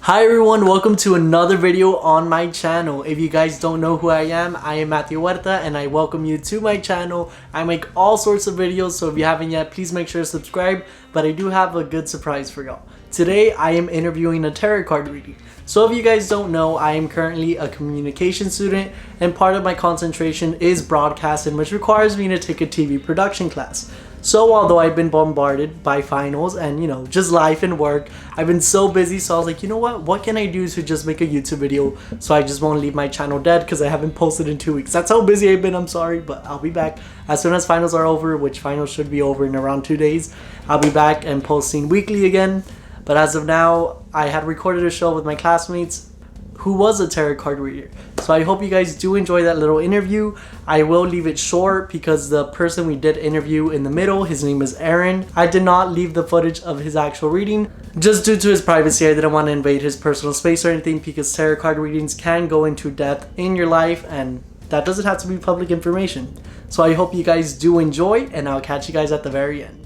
Hi everyone, welcome to another video on my channel. If you guys don't know who I am Matthew Huerta and I welcome you to my channel. I make all sorts of videos, so if you haven't yet, please make sure to subscribe. But I do have a good surprise for y'all. Today I am interviewing a tarot card reading. So if you guys don't know, I am currently a communication student and part of my concentration is broadcasting, which requires me to take a TV production class. So although I've been bombarded by finals and just life and work, I've been so busy, so I was like, you know what can I do to just make a YouTube video so I just won't leave my channel dead, because I haven't posted in 2 weeks. That's how busy I've been, I'm sorry, but I'll be back as soon as finals are over, which finals should be over in around 2 days. I'll be back and posting weekly again. But as of now, I had recorded a show with my classmates who was a tarot card reader. So I hope you guys do enjoy that little interview. I will leave it short because the person we did interview in the middle, his name is Aaron. I did not leave the footage of his actual reading just due to his privacy. I didn't want to invade his personal space or anything, because tarot card readings can go into depth in your life and that doesn't have to be public information. So I hope you guys do enjoy, and I'll catch you guys at the very end.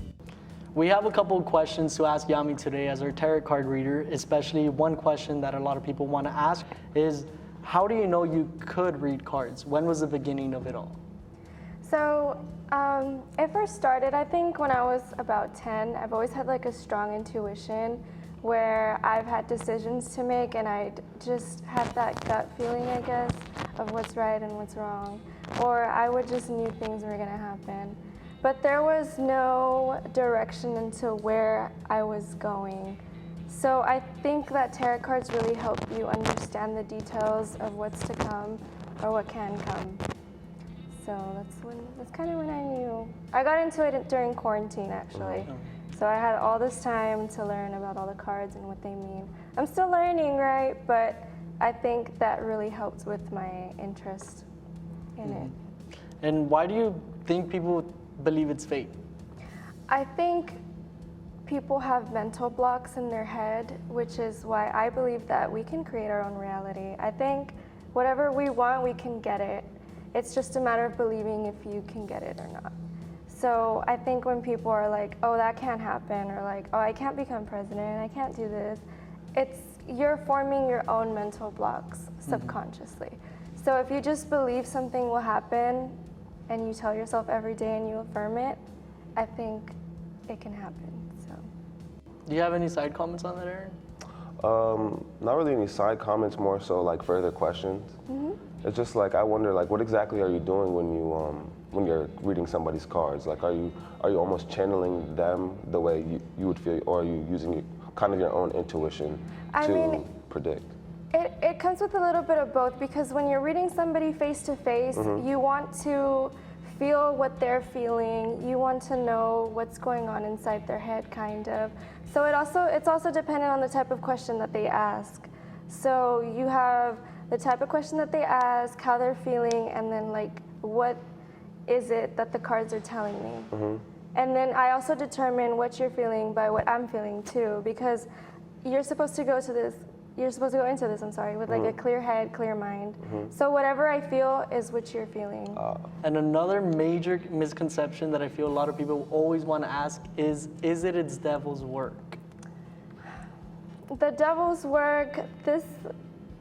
We have a couple of questions to ask Yami today as our tarot card reader, especially one question that a lot of people want to ask is, how do you know you could read cards? When was the beginning of it all? So it first started, I think, when I was about 10. I've always had like a strong intuition where I've had decisions to make and I just had that gut feeling, I guess, of what's right and what's wrong. Or I would just knew things were gonna happen. But there was no direction into where I was going. So I think that tarot cards really help you understand the details of what's to come or what can come. So that's kind of when I knew. I got into it during quarantine, actually. So I had all this time to learn about all the cards and what they mean. I'm still learning, right? But I think that really helped with my interest in it. And why do you think people believe it's fate? I think people have mental blocks in their head, which is why I believe that we can create our own reality. I think whatever we want, we can get it. It's just a matter of believing if you can get it or not. So I think when people are like, oh, that can't happen, or like, oh, I can't become president, I can't do this, you're forming your own mental blocks subconsciously. So if you just believe something will happen and you tell yourself every day and you affirm it, I think it can happen. So, do you have any side comments on that, Aaron? Not really any side comments, more so like further questions. It's just like, I wonder, like, what exactly are you doing when you're reading somebody's cards? Like, are you almost channeling them the way you would feel, or are you using kind of your own intuition to predict? It comes with a little bit of both, because when you're reading somebody face to face, you want to feel what they're feeling. You want to know what's going on inside their head, kind of. So it's also dependent on the type of question that they ask. So you have the type of question that they ask, how they're feeling, and then like, what is it that the cards are telling me? And then I also determine what you're feeling by what I'm feeling too, because you're supposed to go into this with like a clear head, clear mind. So whatever I feel is what you're feeling. And another major misconception that I feel a lot of people always want to ask is it's devil's work? The devil's work,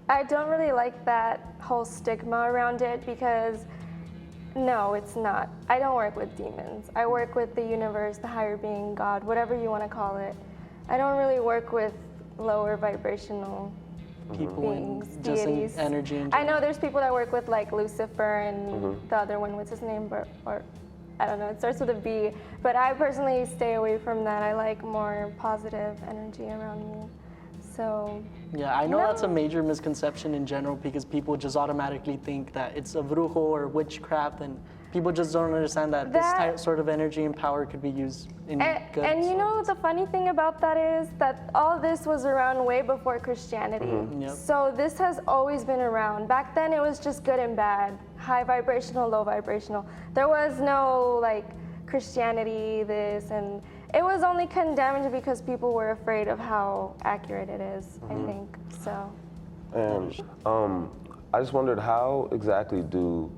I don't really like that whole stigma around it, because no, it's not. I don't work with demons. I work with the universe, the higher being, God, whatever you want to call it. I don't really work with lower vibrational people beings, just deities. In energy. I know there's people that work with like Lucifer and the other one, what's his name? Or I don't know, it starts with a B. But I personally stay away from that. I like more positive energy around me. So yeah, I know that's a major misconception in general, because people just automatically think that it's a brujo or witchcraft, and people just don't understand that this sort of energy and power could be used in good. And you know, the funny thing about that is that all this was around way before Christianity. So this has always been around. Back then it was just good and bad, high vibrational, low vibrational. There was no like Christianity, this, and it was only condemned because people were afraid of how accurate it is, I think, so. And I just wondered, how exactly do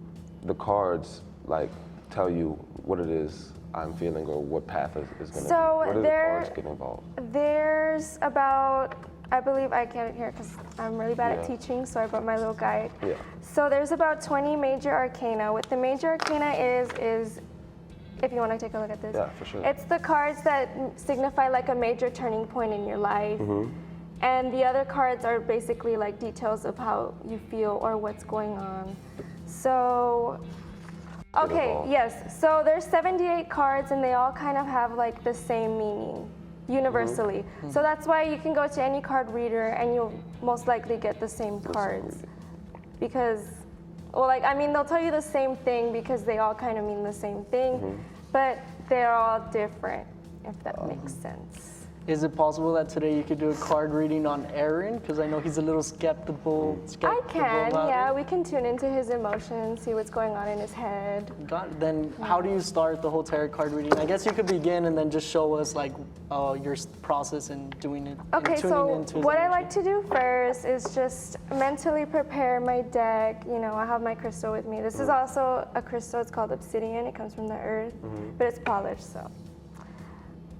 the cards like tell you what it is I'm feeling, or what path is going to be? Where do the cards get involved? There's about I believe I get it here because I'm really bad at teaching, so I brought my little guide. Yeah. So there's about 20 major arcana. What the major arcana is if you want to take a look at this. Yeah, for sure. It's the cards that signify like a major turning point in your life. And the other cards are basically like details of how you feel or what's going on. So, okay, yes. So there's 78 cards and they all kind of have like the same meaning universally. So that's why you can go to any card reader and you'll most likely get the same cards. Because, well, like, I mean, they'll tell you the same thing because they all kind of mean the same thing, but they're all different, if that makes sense. Is it possible that today you could do a card reading on Aaron? Because I know he's a little skeptical I can, about yeah. it. We can tune into his emotions, see what's going on in his head. Then how do you start the whole tarot card reading? I guess you could begin and then just show us like your process in doing it. Okay, and tuning so into his what I energy. like to do first is just mentally prepare my deck. You know, I have my crystal with me. This is also a crystal. It's called obsidian. It comes from the earth, but it's polished, so.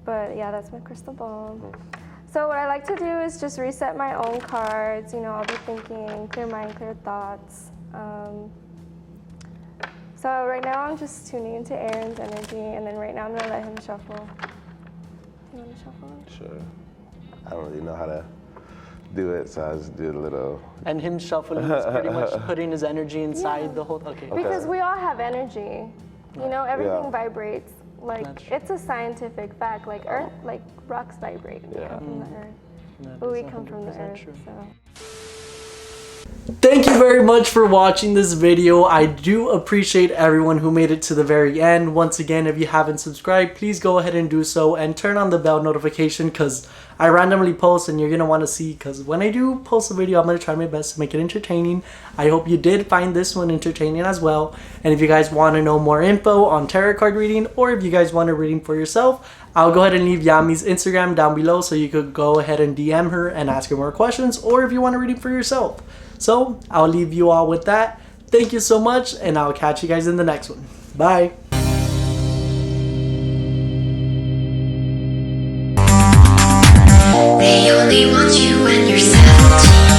But yeah, that's my crystal ball. So what I like to do is just reset my own cards. You know, I'll be thinking, clear mind, clear thoughts. So right now I'm just tuning into Aaron's energy, and then right now I'm gonna let him shuffle. You wanna shuffle? Sure. I don't really know how to do it, so I just do a little. And him shuffling is pretty much putting his energy inside the whole. Okay. Because we all have energy. You know, everything vibrates. Like, That's true. it's a scientific fact. Like earth, like rocks vibrate. They come from the earth. That But we is come from the 100% earth, true. so. Thank you very much for watching this video. I do appreciate everyone who made it to the very end. Once again, if you haven't subscribed, please go ahead and do so and turn on the bell notification because I randomly post and you're going to want to see, because when I do post a video, I'm going to try my best to make it entertaining. I hope you did find this one entertaining as well. And if you guys want to know more info on tarot card reading, or if you guys want a reading for yourself, I'll go ahead and leave Yami's Instagram down below so you could go ahead and DM her and ask her more questions, or if you want a reading for yourself. So I'll leave you all with that. Thank you so much, and I'll catch you guys in the next one. Bye. They only want you when you're 17.